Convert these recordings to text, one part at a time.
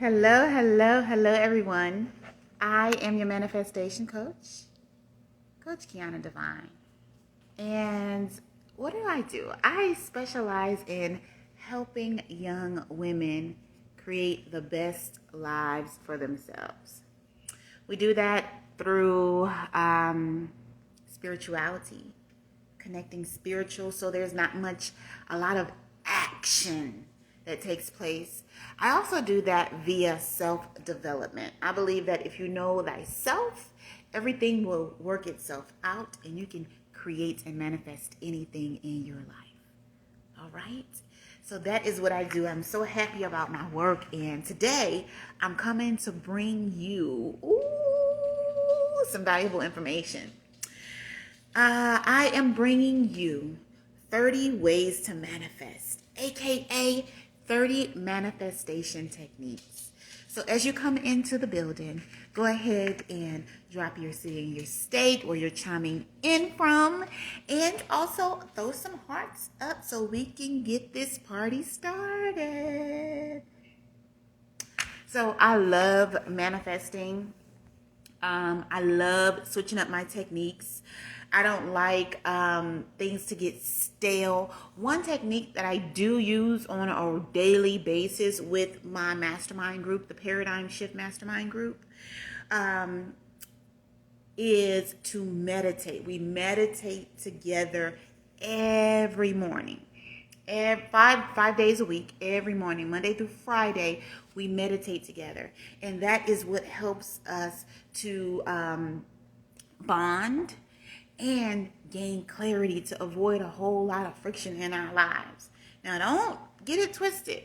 Hello, hello, hello, everyone. I am your manifestation coach, Coach Keyonna Divine. And what do? I specialize in helping young women create the best lives for themselves. We do that through spirituality, connecting spiritual, so there's not a lot of action that takes place. I also do that via self-development. I believe that if you know thyself, everything will work itself out and you can create and manifest anything in your life. All right? So that is what I do. I'm so happy about my work, and today I'm coming to bring you some valuable information. I am bringing you 30 ways to manifest, aka 30 manifestation techniques. So as you come into the building, go ahead and drop your city and your state where you're chiming in from, and also throw some hearts up so we can get this party started. So I love manifesting. I love switching up my techniques. I don't like things to get stale. One technique that I do use on a daily basis with my mastermind group, the Paradigm Shift Mastermind Group, is to meditate. We meditate together every morning. Five days a week, every morning, Monday through Friday, we meditate together. And that is what helps us to bond and gain clarity to avoid a whole lot of friction in our lives. Now, don't get it twisted.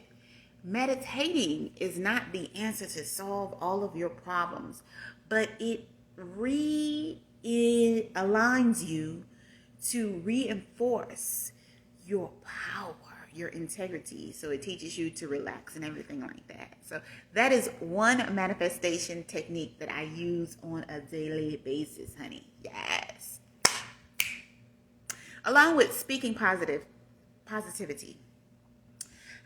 Meditating is not the answer to solve all of your problems, but it aligns you to reinforce your power, your integrity. So it teaches you to relax and everything like that. So that is one manifestation technique that I use on a daily basis, honey. Yes. Along with speaking positivity.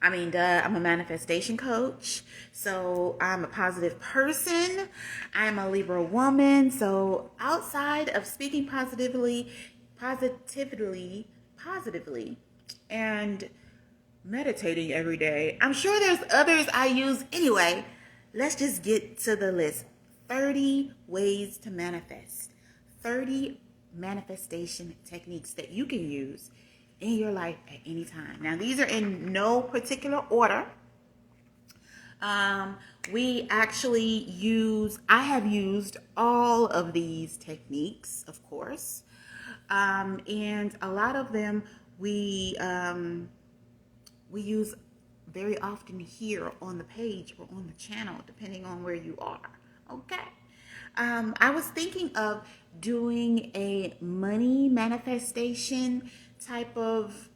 I mean, I'm a manifestation coach, so I'm a positive person. I'm a Libra woman, so outside of speaking positively, and meditating every day, I'm sure there's others I use anyway. Let's just get to the list. 30 ways to manifest. 30 manifestation techniques that you can use in your life at any time. Now, these are in no particular order. I have used all of these techniques, of course. And a lot of them we use very often here on the page or on the channel, depending on where you are. Okay. I was thinking of doing a money manifestation type of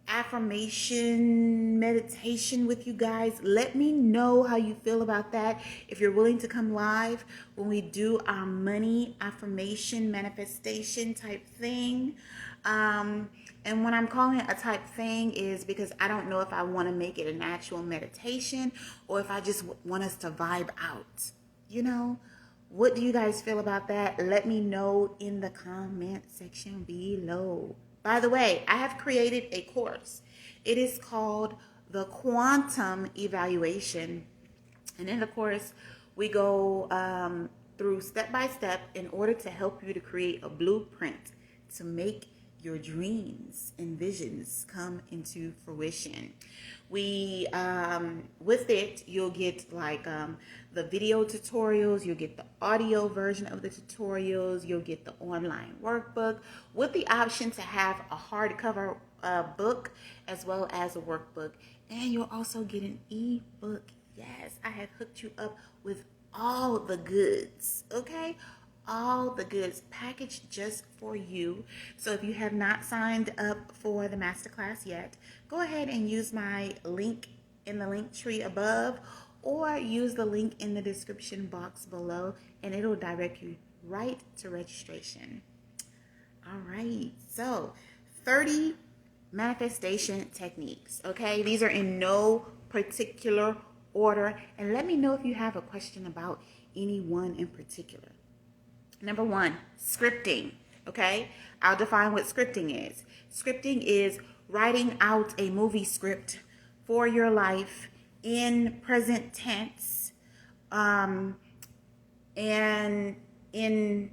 affirmation meditation with you guys. Let me know how you feel about that. If you're willing to come live when we do our money affirmation manifestation type thing. And when I'm calling it a type thing is because I don't know if I want to make it an actual meditation or if I just want us to vibe out. You know, what do you guys feel about that? Let me know in the comment section below. By the way, I have created a course. It is called the Quantum Evaluation. And in the course, we go through step by step in order to help you to create a blueprint to make your dreams and visions come into fruition. With it, you'll get like the video tutorials, you'll get the audio version of the tutorials, you'll get the online workbook with the option to have a hardcover book as well as a workbook. And you'll also get an ebook. Yes, I have hooked you up with all the goods, okay? All the goods packaged just for you. So if you have not signed up for the masterclass yet, go ahead and use my link in the link tree above or use the link in the description box below and it'll direct you right to registration. All right, so 30 manifestation techniques, okay? These are in no particular order, and let me know if you have a question about any one in particular. Number one, scripting. Okay, I'll define what scripting is. Scripting is writing out a movie script for your life in present tense, and in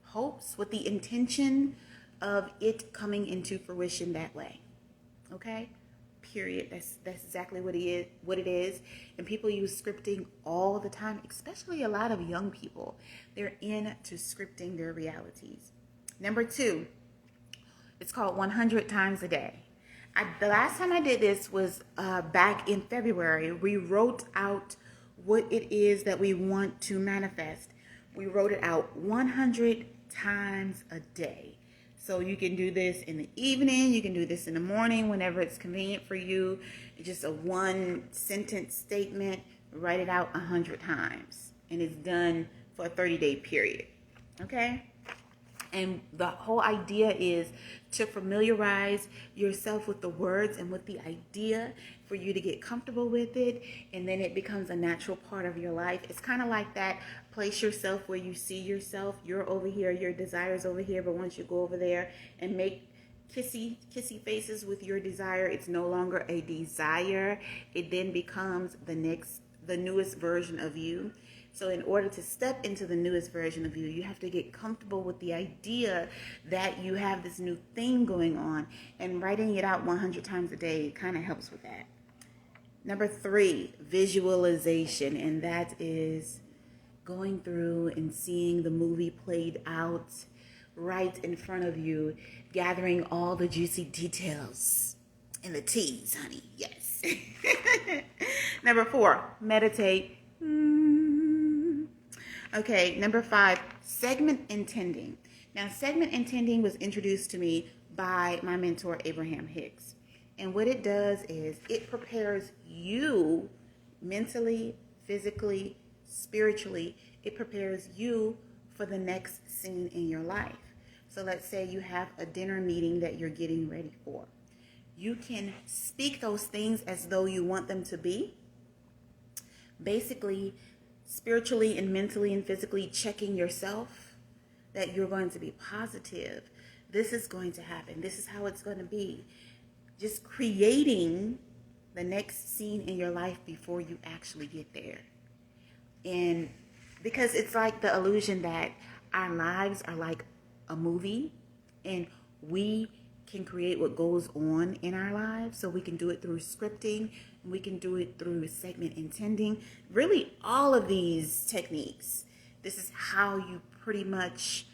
hopes, with the intention of it coming into fruition that way. Okay, period. That's exactly what it is. And people use scripting all the time, especially a lot of young people. They're into scripting their realities. Number two, it's called 100 times a day. The last time I did this was back in February. We wrote out what it is that we want to manifest. We wrote it out 100 times a day. So you can do this in the evening, you can do this in the morning, whenever it's convenient for you. It's just a one sentence statement. Write it out 100 times. And it's done for a 30-day period. Okay? And the whole idea is to familiarize yourself with the words and with the idea, for you to get comfortable with it, and then it becomes a natural part of your life. It's kind of like that. Place yourself where you see yourself. You're over here, your desire's over here, but once you go over there and make kissy faces with your desire, it's no longer a desire. It then becomes the newest version of you. So in order to step into the newest version of you, you have to get comfortable with the idea that you have this new thing going on, and writing it out 100 times a day kind of helps with that. Number three, visualization, and that is going through and seeing the movie played out right in front of you, gathering all the juicy details and the teas, honey. Yes. Number four, meditate. Okay, number five, segment intending. Now, segment intending was introduced to me by my mentor, Abraham Hicks. And what it does is it prepares you mentally, physically, spiritually. It prepares you for the next scene in your life. So let's say you have a dinner meeting that you're getting ready for. You can speak those things as though you want them to be. Basically, spiritually and mentally and physically checking yourself that you're going to be positive. This is going to happen. This is how it's going to be. Just creating the next scene in your life before you actually get there. And because it's like the illusion that our lives are like a movie, and we can create what goes on in our lives. So we can do it through scripting, and we can do it through segment intending. Really, all of these techniques, this is how you pretty much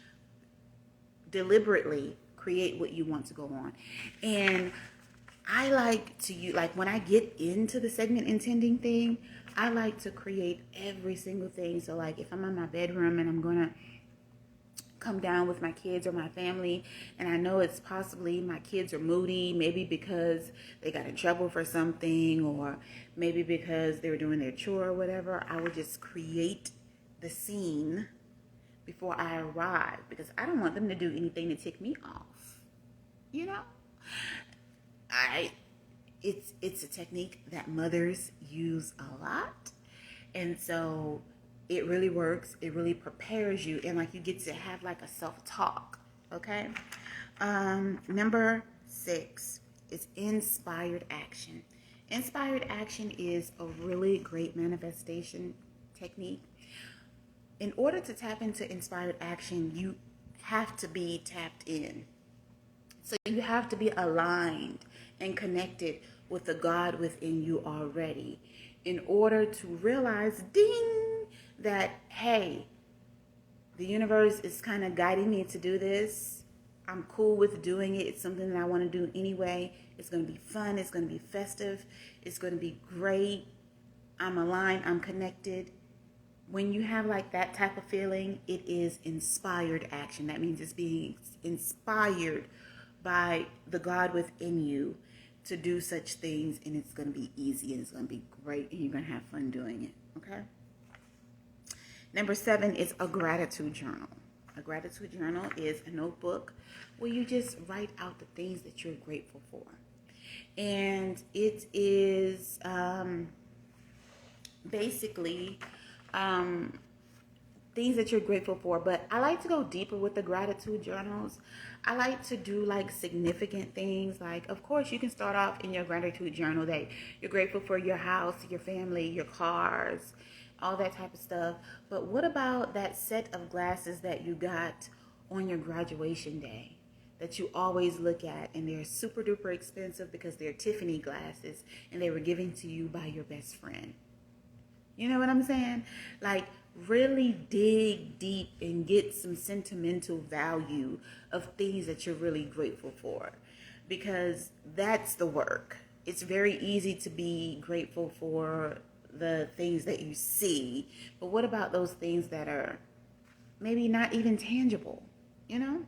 deliberately create what you want to go on. And I like to when I get into the segment intending thing, I like to create every single thing. So like if I'm in my bedroom and I'm gonna come down with my kids or my family, and I know it's possibly my kids are moody, maybe because they got in trouble for something, or maybe because they were doing their chore or whatever, I would just create the scene before I arrive, because I don't want them to do anything to tick me off. You know, it's a technique that mothers use a lot, and so it really works. It really prepares you, and like you get to have like a self-talk. Okay. Number 6 is inspired action. Inspired action is a really great manifestation technique. In order to tap into inspired action, you have to be tapped in. So you have to be aligned and connected with the God within you already, in order to realize, ding, that, hey, the universe is kind of guiding me to do this. I'm cool with doing it. It's something that I want to do anyway. It's going to be fun. It's going to be festive. It's going to be great. I'm aligned. I'm connected. When you have like that type of feeling, it is inspired action. That means it's being inspired by the God within you to do such things, and it's going to be easy, and it's going to be great, and you're going to have fun doing it. Okay. Number 7 is a gratitude journal. A gratitude journal is a notebook where you just write out the things that you're grateful for. And it is basically things that you're grateful for. But I like to go deeper with the gratitude journals. I like to do like significant things. Like, of course, you can start off in your gratitude journal that you're grateful for your house, your family, your cars, all that type of stuff. But what about that set of glasses that you got on your graduation day that you always look at, and they're super duper expensive because they're Tiffany glasses and they were given to you by your best friend? You know what I'm saying? Like, really dig deep and get some sentimental value of things that you're really grateful for, because that's the work. It's very easy to be grateful for the things that you see, but what about those things that are maybe not even tangible, you know?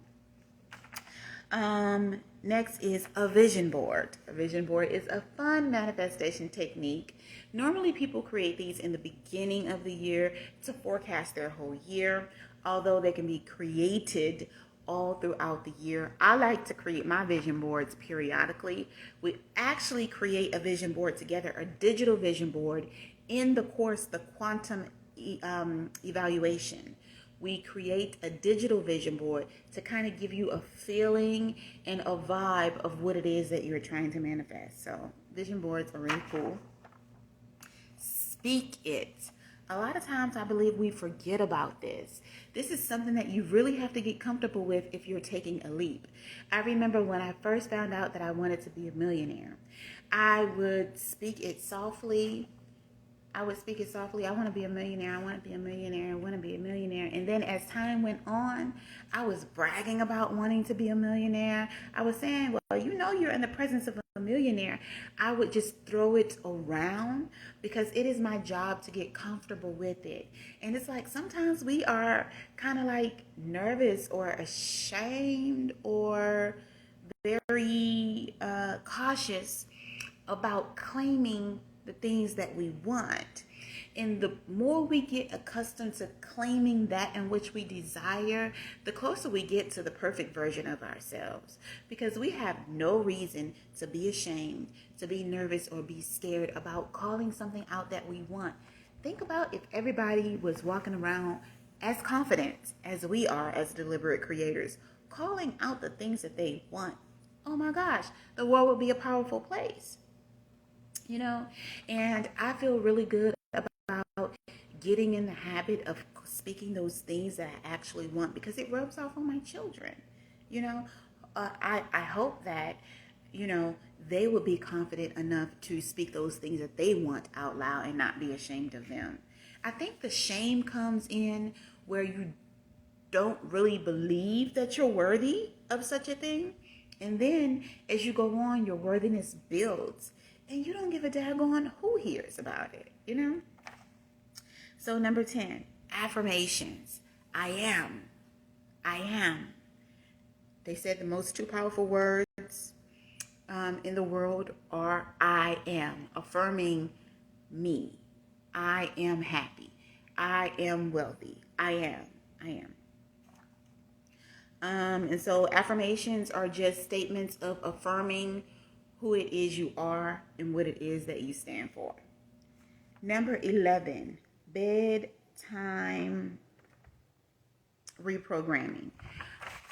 Next is a vision board. A vision board is a fun manifestation technique. Normally people create these in the beginning of the year to forecast their whole year, although they can be created all throughout the year. I like to create my vision boards periodically. We actually create a vision board together, a digital vision board, in the course, the quantum evaluation. We create a digital vision board to kind of give you a feeling and a vibe of what it is that you're trying to manifest. So vision boards are really cool. Speak it. A lot of times I believe we forget about this. This is something that you really have to get comfortable with if you're taking a leap. I remember when I first found out that I wanted to be a millionaire, I would speak it softly. I want to be a millionaire. I want to be a millionaire. I want to be a millionaire. And then as time went on, I was bragging about wanting to be a millionaire. I was saying, well, you know, you're in the presence of a millionaire. I would just throw it around because it is my job to get comfortable with it. And it's like sometimes we are kind of like nervous or ashamed or very cautious about claiming the things that we want. And the more we get accustomed to claiming that in which we desire, the closer we get to the perfect version of ourselves. Because we have no reason to be ashamed, to be nervous, or be scared about calling something out that we want. Think about if everybody was walking around as confident as we are as deliberate creators, calling out the things that they want. Oh my gosh, the world would be a powerful place. You know, and I feel really good about getting in the habit of speaking those things that I actually want, because it rubs off on my children. You know, I hope that, you know, they will be confident enough to speak those things that they want out loud and not be ashamed of them. I think the shame comes in where you don't really believe that you're worthy of such a thing. And then as you go on, your worthiness builds. And you don't give a daggone who hears about it, you know? So number 10, affirmations. I am. I am. They said the most two powerful words in the world are I am. Affirming me. I am happy. I am wealthy. I am. I am. And so affirmations are just statements of affirming who it is you are and what it is that you stand for. Number 11, bedtime reprogramming.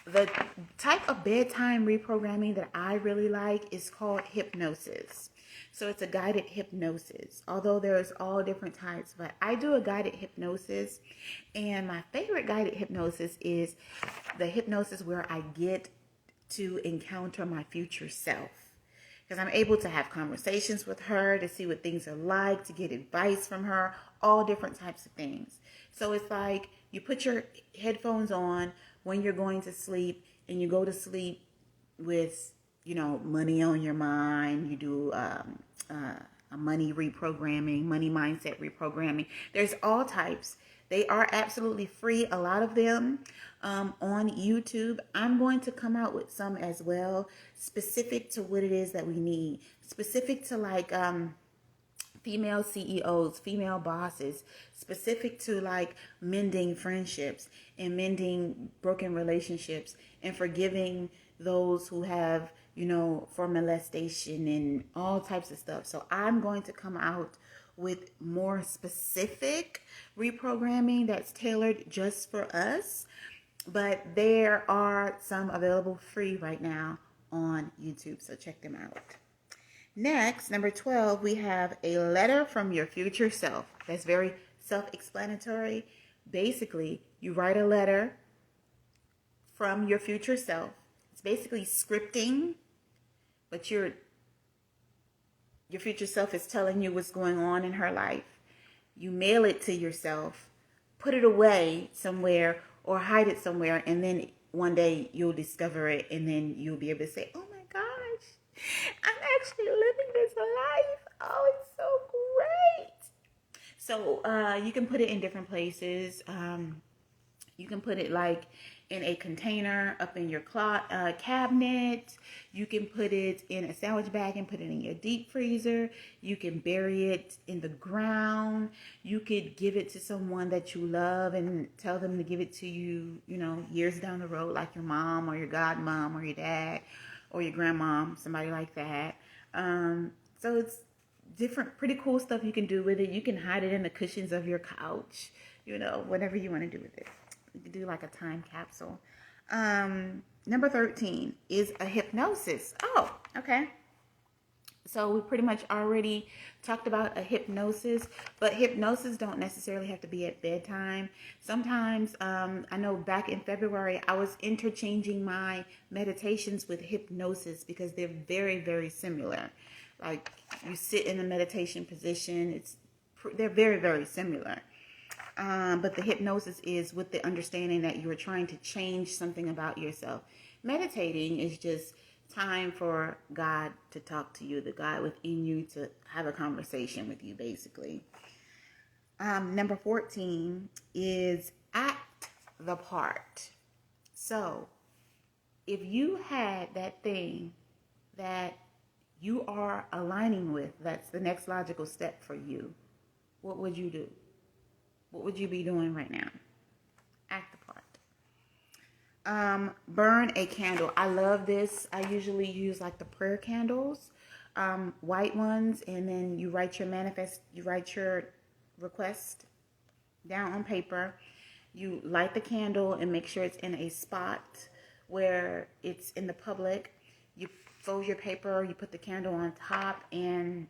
The type of bedtime reprogramming that I really like is called hypnosis. So it's a guided hypnosis, although there's all different types, but I do a guided hypnosis. And my favorite guided hypnosis is the hypnosis where I get to encounter my future self. Because I'm able to have conversations with her, to see what things are like, to get advice from her, all different types of things. So it's like you put your headphones on when you're going to sleep, and you go to sleep with, you know, money on your mind. You do a money reprogramming, money mindset reprogramming. There's all types. They are absolutely free, a lot of them, on YouTube. I'm going to come out with some as well, specific to what it is that we need, specific to like female CEOs, female bosses, specific to like mending friendships and mending broken relationships and forgiving those who have, you know, for molestation and all types of stuff. So I'm going to come out with more specific reprogramming that's tailored just for us. But there are some available free right now on YouTube, so check them out. Next, number 12, we have a letter from your future self. That's very self-explanatory. Basically, you write a letter from your future self. It's basically scripting, but your future self is telling you what's going on in her life. You mail it to yourself, put it away somewhere or hide it somewhere, and then one day you'll discover it, and then you'll be able to say, oh my gosh, I'm actually living this life. Oh, it's so great. So you can put it in different places. You can put it like in a container up in your cabinet. You can put it in a sandwich bag and put it in your deep freezer. You can bury it in the ground. You could give it to someone that you love and tell them to give it to you, years down the road, like your mom or your godmom or your dad or your grandmom, somebody like that. So it's different, pretty cool stuff you can do with it. You can hide it in the cushions of your couch, whatever you want to do with it. You can do like a time capsule. Number 13 is a hypnosis. Oh, okay. So we pretty much already talked about a hypnosis, but hypnosis don't necessarily have to be at bedtime. Sometimes, I know back in February, I was interchanging my meditations with hypnosis because they're very, very similar. Like you sit in a meditation position. They're very, very similar. But the hypnosis is with the understanding that you're trying to change something about yourself. Meditating is just time for God to talk to you, the God within you to have a conversation with you, basically. Number 14 is act the part. So if you had that thing that you are aligning with, that's the next logical step for you, what would you do? What would you be doing right now? Act the part. Burn a candle. I love this. I usually use like the prayer candles, white ones, and then you write your request down on paper. You light the candle and make sure it's in a spot where it's in the public. You fold your paper, you put the candle on top, and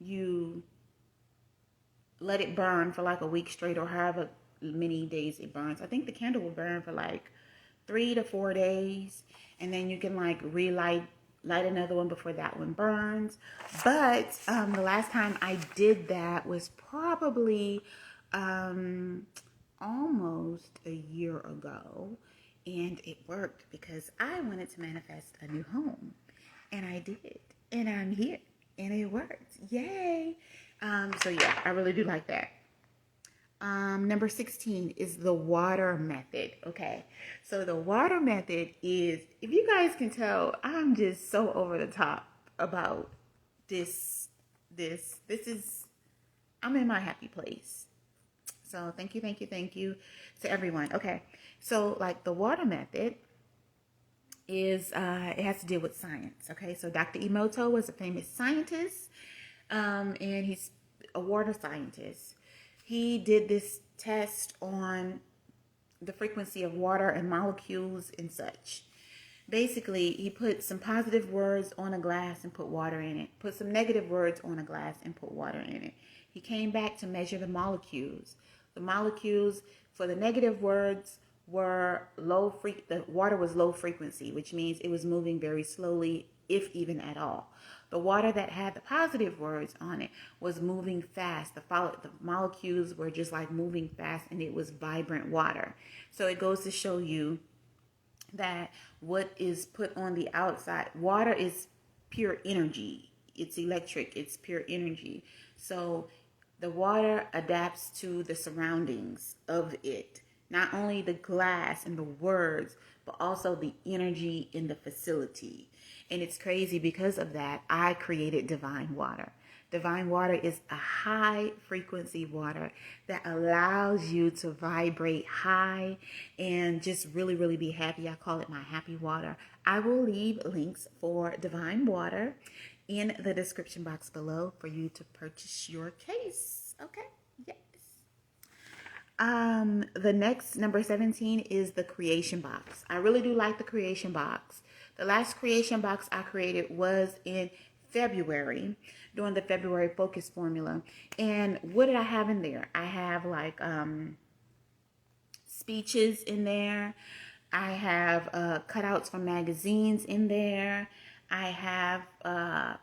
you let it burn for like a week straight or however many days it burns. I think the candle will burn for like 3 to 4 days, and then you can like light another one before that one burns. But the last time I did that was probably almost a year ago, and it worked because I wanted to manifest a new home, and I did, and I'm here, and it worked. Yay! So yeah, I really do like that. Number 16 is the water method. Okay. So the water method is, if you guys can tell, I'm just so over the top about this is, I'm in my happy place. So thank you to everyone. Okay. So like the water method is, it has to deal with science. Okay. So Dr. Emoto was a famous scientist. And he's a water scientist. He did this test on the frequency of water and molecules and such. Basically, he put some positive words on a glass and put water in it. Put some negative words on a glass and put water in it. He came back to measure the molecules. The molecules for the negative words were the water was low frequency, which means it was moving very slowly, if even at all. The water that had the positive words on it was moving fast. The molecules were just like moving fast, and it was vibrant water. So it goes to show you that what is put on the outside, water is pure energy. It's electric. It's pure energy. So the water adapts to the surroundings of it. Not only the glass and the words, but also the energy in the facility. And it's crazy because of that, I created Divine Water. Divine Water is a high frequency water that allows you to vibrate high and just really, really be happy. I call it my happy water. I will leave links for Divine Water in the description box below for you to purchase your case. Okay, yes. The next, number 17, is the creation box. I really do like the creation box. The last creation box I created was in February, during the February focus formula. And what did I have in there? I have like speeches in there. I have cutouts from magazines in there. I have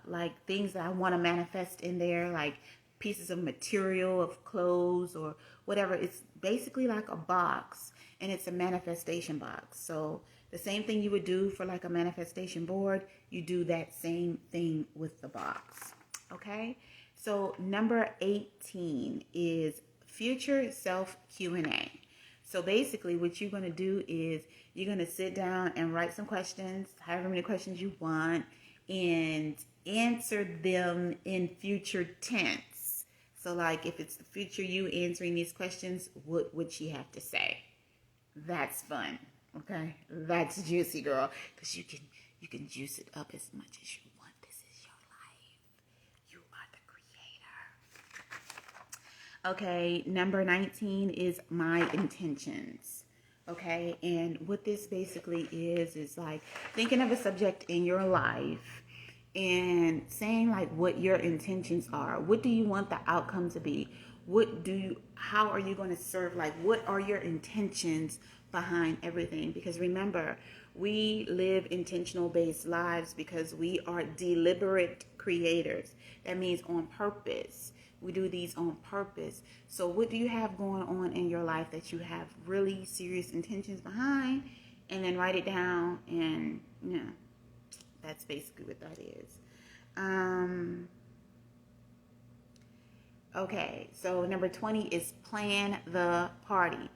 like things that I want to manifest in there, like pieces of material, of clothes or whatever. It's basically like a box, and it's a manifestation box. So the same thing you would do for like a manifestation board, you do that same thing with the box. Okay? So number 18 is future self Q&A. So basically what you're going to do is you're going to sit down and write some questions, however many questions you want, and answer them in future tense. So like if it's the future you answering these questions, what would she have to say? That's fun. Okay? That's juicy, girl. Because you can juice it up as much as you want. This is your life. You are the creator. Okay, number 19 is my intentions. Okay, and what this basically is like thinking of a subject in your life and saying like what your intentions are. What do you want the outcome to be? How are you going to serve? Like, what are your intentions behind everything? Because remember, we live intentional based lives because we are deliberate creators. That means on purpose. We do these on purpose. So what do you have going on in your life that you have really serious intentions behind? And then write it down, and that's basically what that is. Okay, so number 20 is plan the party.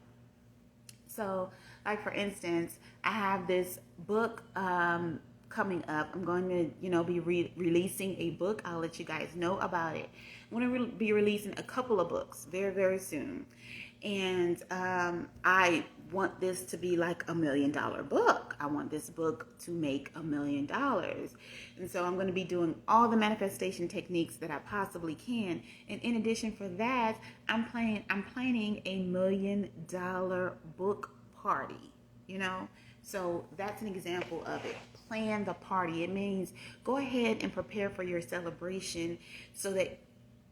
So, like for instance, I have this book coming up. I'm going to, be releasing a book. I'll let you guys know about it. I'm going to be releasing a couple of books very, very soon. And I want this to be like $1 million book. I want this book to make $1 million. And so I'm going to be doing all the manifestation techniques that I possibly can. And in addition for that, I'm planning a $1 million book party, So that's an example of it. Plan the party. It means go ahead and prepare for your celebration so that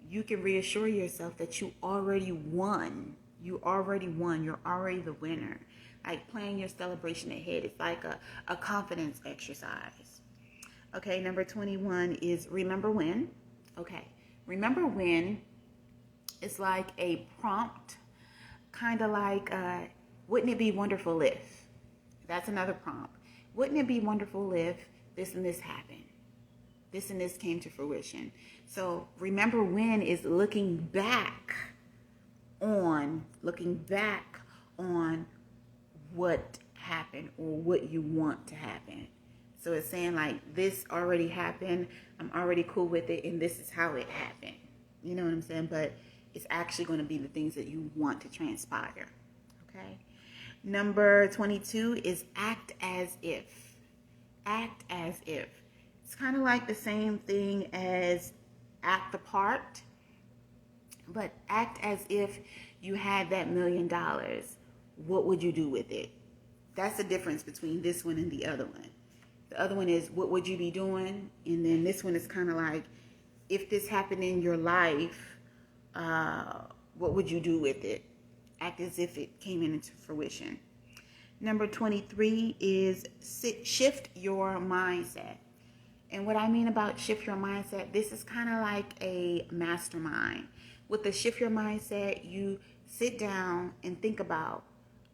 you can reassure yourself that you already won. You already won. You're already the winner. Like planning your celebration ahead. It's like a confidence exercise. Okay, number 21 is remember when. Okay, remember when is like a prompt, kind of like, wouldn't it be wonderful if? That's another prompt. Wouldn't it be wonderful if this and this happened? This and this came to fruition. So remember when is looking back on what happened or what you want to happen. So it's saying like this already happened. I'm already cool with it, and this is how it happened. You know what I'm saying? But it's actually going to be the things that you want to transpire. Okay. Number 22 is act as if. Act as if. It's kind of like the same thing as act the part, but act as if you had that $1 million. What would you do with it? That's the difference between this one and the other one. The other one is what would you be doing? And then this one is kind of like, if this happened in your life, what would you do with it? Act as if it came into fruition. Number 23 is shift your mindset. And what I mean about shift your mindset, this is kind of like a mastermind. With the shift your mindset, you sit down and think about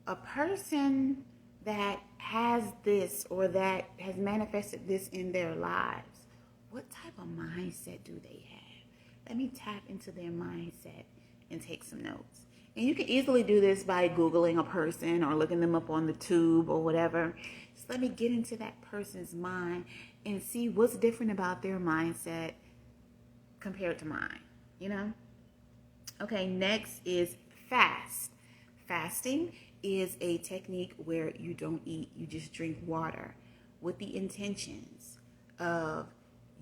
a person that has this or that has manifested this in their lives. What type of mindset do they have? Let me tap into their mindset and take some notes. And you can easily do this by Googling a person or looking them up on the tube or whatever. Just let me get into that person's mind and see what's different about their mindset compared to mine, Okay, next is fast. Fasting is a technique where you don't eat, you just drink water with the intentions of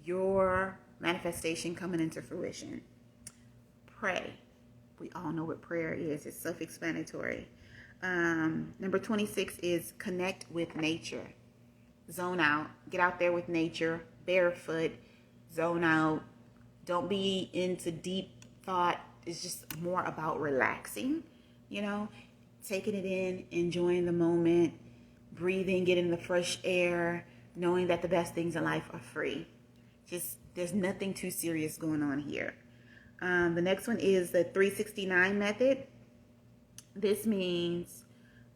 your manifestation coming into fruition. Pray. We all know what prayer is. It's self-explanatory. Number 26 is connect with nature. Zone out. Get out there with nature. Barefoot. Zone out. Don't be into deep thought. It's just more about relaxing, taking it in, enjoying the moment, breathing, getting the fresh air, knowing that the best things in life are free. There's nothing too serious going on here. The next one is the 369 method. This means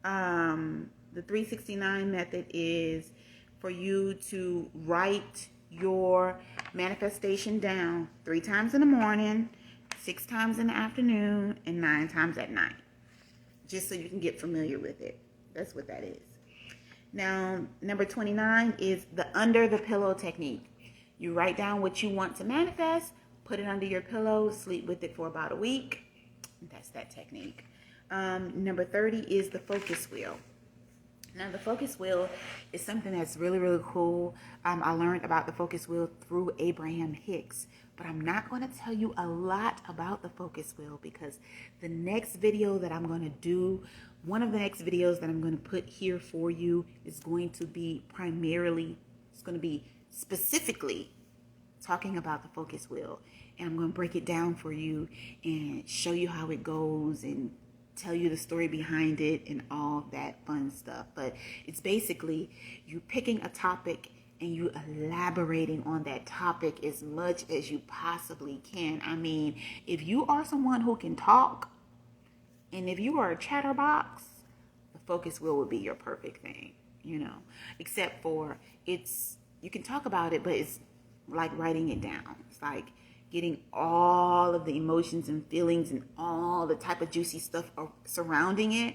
the 369 method is for you to write your manifestation down 3 times in the morning, 6 times in the afternoon, and 9 times at night, just so you can get familiar with it. That's what that is. Now, number 29 is the under the pillow technique. You write down what you want to manifest, put it under your pillow, sleep with it for about a week. That's that technique. Number 30 is the focus wheel. Now, the focus wheel is something that's really, really cool. I learned about the focus wheel through Abraham Hicks, but I'm not going to tell you a lot about the focus wheel because the next video that I'm going to do, one of the next videos that I'm going to put here for you is going to be specifically talking about the focus wheel. And I'm going to break it down for you and show you how it goes and tell you the story behind it and all that fun stuff. But it's basically you picking a topic and you elaborating on that topic as much as you possibly can. I mean, if you are someone who can talk and if you are a chatterbox, the focus wheel would be your perfect thing, except for you can talk about it, but it's like writing it down. It's like getting all of the emotions and feelings and all the type of juicy stuff surrounding it.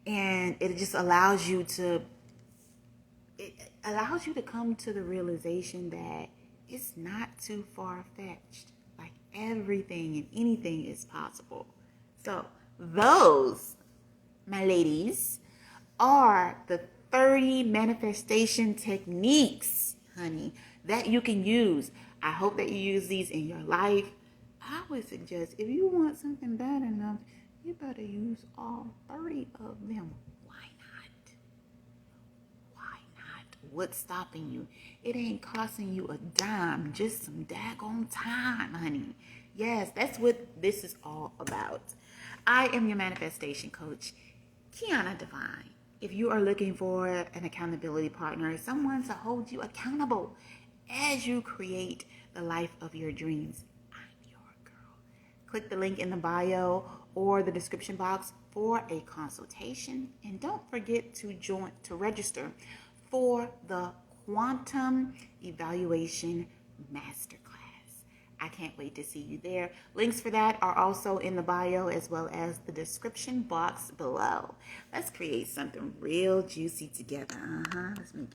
And it just allows you to come to the realization that it's not too far-fetched. Like everything and anything is possible. So those, my ladies, are the 30 manifestation techniques, honey, that you can use. I hope that you use these in your life. I would suggest if you want something bad enough, you better use all 30 of them. Why not? Why not? What's stopping you? It ain't costing you a dime, just some daggone time, honey. Yes, that's what this is all about. I am your manifestation coach, Keyonna Divine. If you are looking for an accountability partner, someone to hold you accountable as you create the life of your dreams, I'm your girl. Click the link in the bio or the description box for a consultation. And don't forget to register for the Quantum Evaluation Masterclass. I can't wait to see you there. Links for that are also in the bio as well as the description box below. Let's create something real juicy together. Let's make